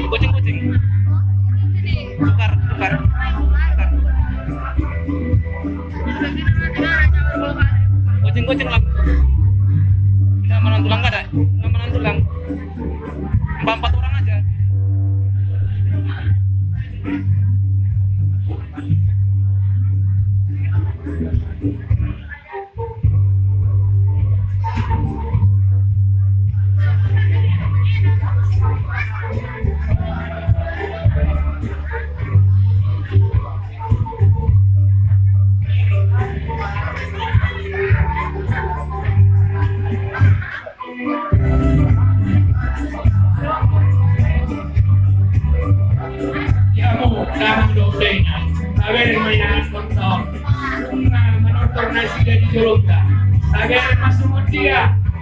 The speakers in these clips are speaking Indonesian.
Kucing-kucing. Tukar. Kucing-kucing lah. Nggak menantulang nggak ada? Nggak menantulang. 4 orang aja.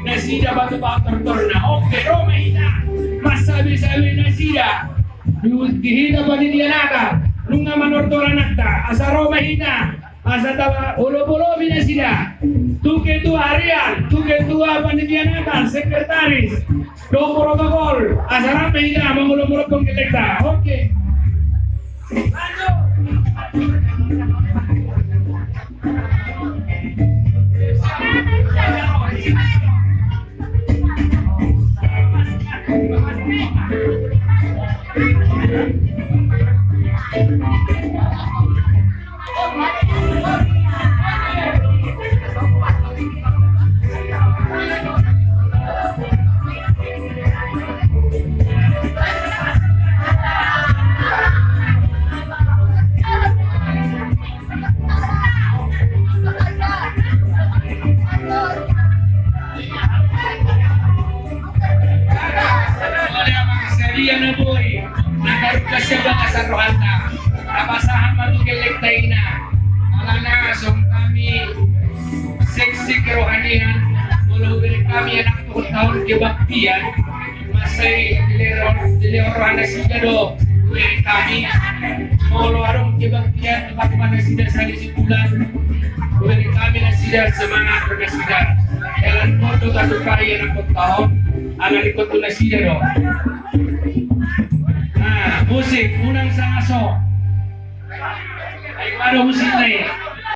Nasida batu-batu torna. Oke, Roma hina. Masabi-sabi nasida. Dihina panitianata. Nunga manortora nakta. Asa Roma hina. Asa taba ulo-ulo binasida. Tuke tua harian. Tuke tua panitianata. Sekretaris. Do protokol. Asa Roma hina. Mangulo-ulo kong kelekta. Oke. Kebaktian masai dileoran sida do kami molo arong kebaktian bagaimana sida saya di bulan kami sida semangat bernasida jalan foto kado karya nak tahun ala ikut tu sida do. Nah musik unang sangaso ay maro musik na